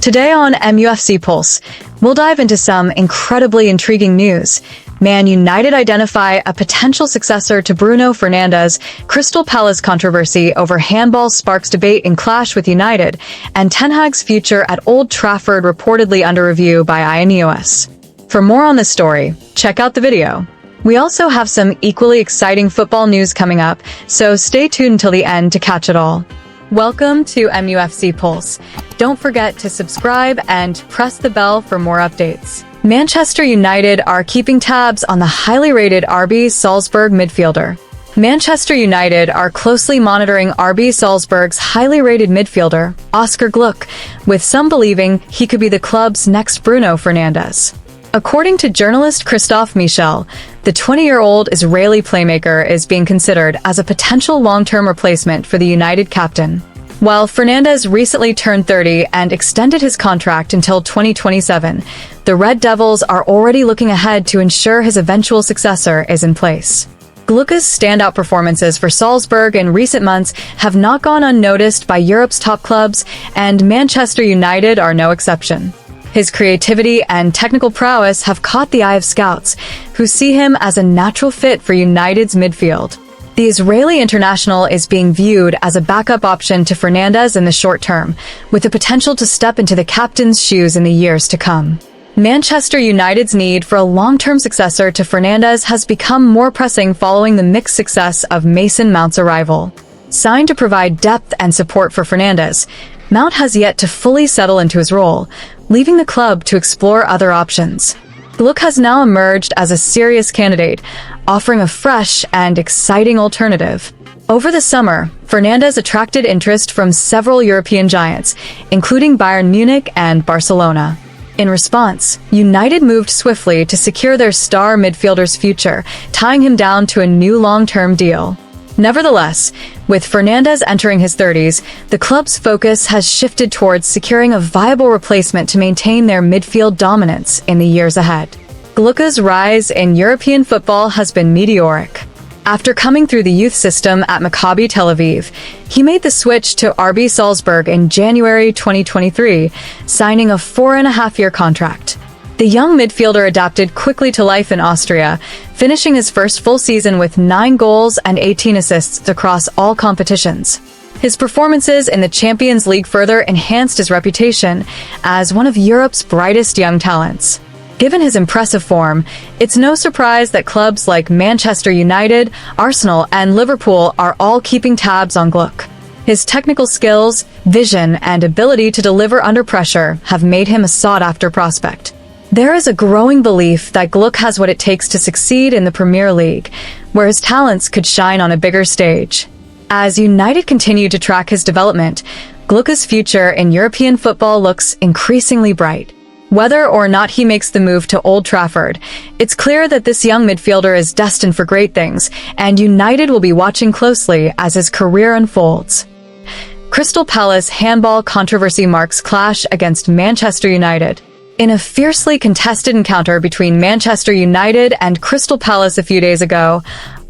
Today on MUFC Pulse, we'll dive into some incredibly intriguing news. Man United identify a potential successor to Bruno Fernandes, Crystal Palace controversy over handball sparks debate in clash with United, and Ten Hag's future at Old Trafford reportedly under review by Ineos. For more on this story, check out the video. We also have some equally exciting football news coming up, so stay tuned until the end to catch it all. Welcome to MUFC Pulse. Don't forget to subscribe and press the bell for more updates. Manchester United are keeping tabs on the highly rated RB Salzburg midfielder. Manchester United are closely monitoring RB Salzburg's highly rated midfielder, Oscar Gloukh, with some believing he could be the club's next Bruno Fernandes. According to journalist Christophe Michel, the 20-year-old Israeli playmaker is being considered as a potential long-term replacement for the United captain. While Fernandes recently turned 30 and extended his contract until 2027, the Red Devils are already looking ahead to ensure his eventual successor is in place. Gloukh's standout performances for Salzburg in recent months have not gone unnoticed by Europe's top clubs, and Manchester United are no exception. His creativity and technical prowess have caught the eye of scouts, who see him as a natural fit for United's midfield. The Israeli international is being viewed as a backup option to Fernandes in the short term, with the potential to step into the captain's shoes in the years to come. Manchester United's need for a long-term successor to Fernandes has become more pressing following the mixed success of Mason Mount's arrival. Signed to provide depth and support for Fernandes, Mount has yet to fully settle into his role, leaving the club to explore other options. Gloukh has now emerged as a serious candidate, offering a fresh and exciting alternative. Over the summer, Fernandes attracted interest from several European giants, including Bayern Munich and Barcelona. In response, United moved swiftly to secure their star midfielder's future, tying him down to a new long-term deal. Nevertheless, with Fernandes entering his 30s, the club's focus has shifted towards securing a viable replacement to maintain their midfield dominance in the years ahead. Gloukh's rise in European football has been meteoric. After coming through the youth system at Maccabi Tel Aviv, he made the switch to RB Salzburg in January 2023, signing a 4.5-year contract. The young midfielder adapted quickly to life in Austria, finishing his first full season with 9 goals and 18 assists across all competitions. His performances in the Champions League further enhanced his reputation as one of Europe's brightest young talents. Given his impressive form, it's no surprise that clubs like Manchester United, Arsenal, and Liverpool are all keeping tabs on Gloukh. His technical skills, vision, and ability to deliver under pressure have made him a sought-after prospect. There is a growing belief that Gloukh has what it takes to succeed in the Premier League, where his talents could shine on a bigger stage. As United continue to track his development, Gloukh's future in European football looks increasingly bright. Whether or not he makes the move to Old Trafford, it's clear that this young midfielder is destined for great things, and United will be watching closely as his career unfolds. Crystal Palace handball controversy marks clash against Manchester United. In a fiercely contested encounter between Manchester United and Crystal Palace a few days ago,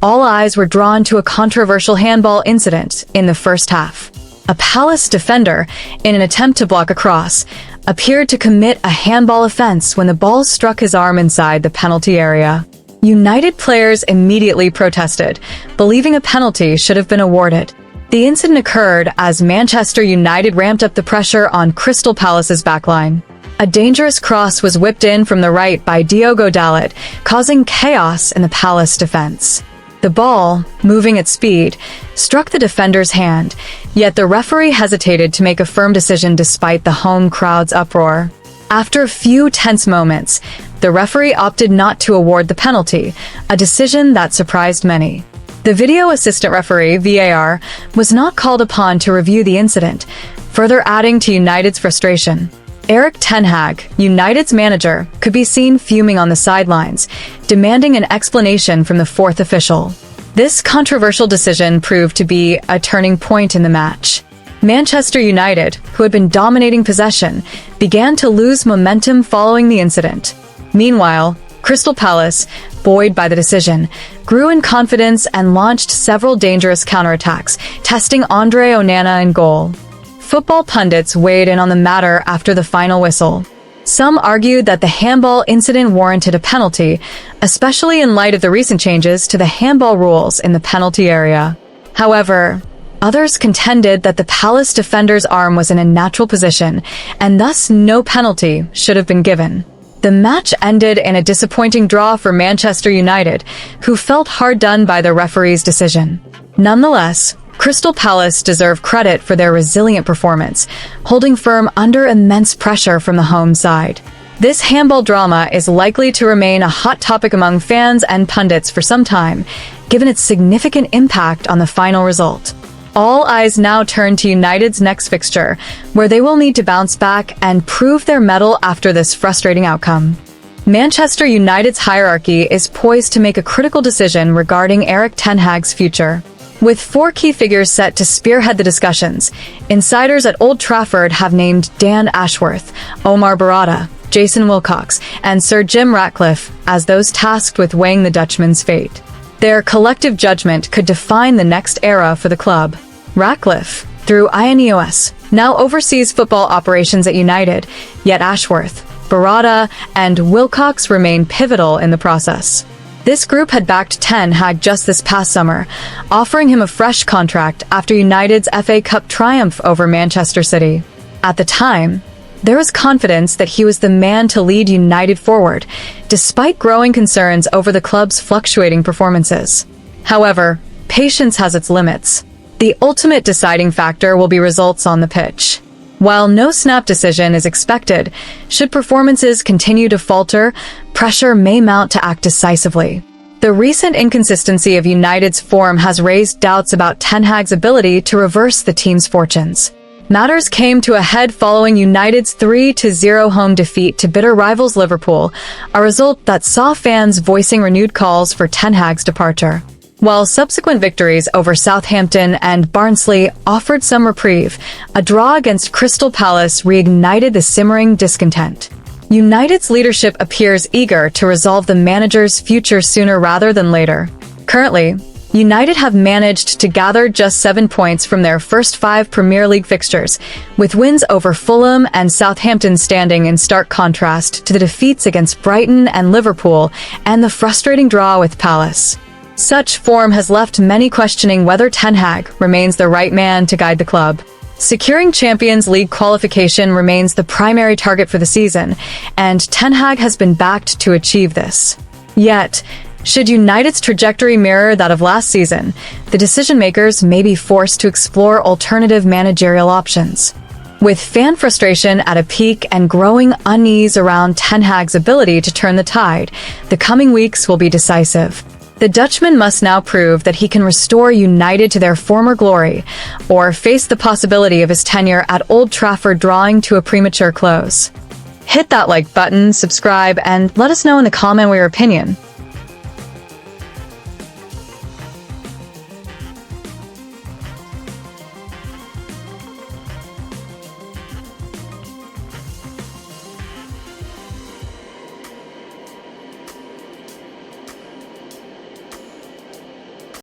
all eyes were drawn to a controversial handball incident in the first half. A Palace defender, in an attempt to block a cross, appeared to commit a handball offense when the ball struck his arm inside the penalty area. United players immediately protested, believing a penalty should have been awarded. The incident occurred as Manchester United ramped up the pressure on Crystal Palace's backline. A dangerous cross was whipped in from the right by Diogo Dalot, causing chaos in the Palace defense. The ball, moving at speed, struck the defender's hand, yet the referee hesitated to make a firm decision despite the home crowd's uproar. After a few tense moments, the referee opted not to award the penalty, a decision that surprised many. The video assistant referee, VAR, was not called upon to review the incident, further adding to United's frustration. Erik Ten Hag, United's manager, could be seen fuming on the sidelines, demanding an explanation from the fourth official. This controversial decision proved to be a turning point in the match. Manchester United, who had been dominating possession, began to lose momentum following the incident. Meanwhile, Crystal Palace, buoyed by the decision, grew in confidence and launched several dangerous counterattacks, testing Andre Onana in goal. Football pundits weighed in on the matter after the final whistle. Some argued that the handball incident warranted a penalty, especially in light of the recent changes to the handball rules in the penalty area. However, others contended that the Palace defender's arm was in a natural position, and thus no penalty should have been given. The match ended in a disappointing draw for Manchester United, who felt hard done by the referee's decision. Nonetheless, Crystal Palace deserve credit for their resilient performance, holding firm under immense pressure from the home side. This handball drama is likely to remain a hot topic among fans and pundits for some time, given its significant impact on the final result. All eyes now turn to United's next fixture, where they will need to bounce back and prove their mettle after this frustrating outcome. Manchester United's hierarchy is poised to make a critical decision regarding Erik ten Hag's future. With 4 key figures set to spearhead the discussions, insiders at Old Trafford have named Dan Ashworth, Omar Barada, Jason Wilcox, and Sir Jim Ratcliffe as those tasked with weighing the Dutchman's fate. Their collective judgment could define the next era for the club. Ratcliffe, through INEOS, now oversees football operations at United, yet Ashworth, Barada, and Wilcox remain pivotal in the process. This group had backed ten Hag just this past summer, offering him a fresh contract after United's FA Cup triumph over Manchester City. At the time, there was confidence that he was the man to lead United forward, despite growing concerns over the club's fluctuating performances. However, patience has its limits. The ultimate deciding factor will be results on the pitch. While no snap decision is expected, should performances continue to falter, pressure may mount to act decisively. The recent inconsistency of United's form has raised doubts about Ten Hag's ability to reverse the team's fortunes. Matters came to a head following United's 3-0 home defeat to bitter rivals Liverpool, a result that saw fans voicing renewed calls for Ten Hag's departure. While subsequent victories over Southampton and Barnsley offered some reprieve, a draw against Crystal Palace reignited the simmering discontent. United's leadership appears eager to resolve the manager's future sooner rather than later. Currently, United have managed to gather just 7 points from their first 5 Premier League fixtures, with wins over Fulham and Southampton standing in stark contrast to the defeats against Brighton and Liverpool and the frustrating draw with Palace. Such form has left many questioning whether Ten Hag remains the right man to guide the club. Securing Champions League qualification remains the primary target for the season, and Ten Hag has been backed to achieve this. Yet, should United's trajectory mirror that of last season, the decision-makers may be forced to explore alternative managerial options. With fan frustration at a peak and growing unease around Ten Hag's ability to turn the tide, the coming weeks will be decisive. The Dutchman must now prove that he can restore United to their former glory, or face the possibility of his tenure at Old Trafford drawing to a premature close. Hit that like button, subscribe, and let us know in the comment your opinion.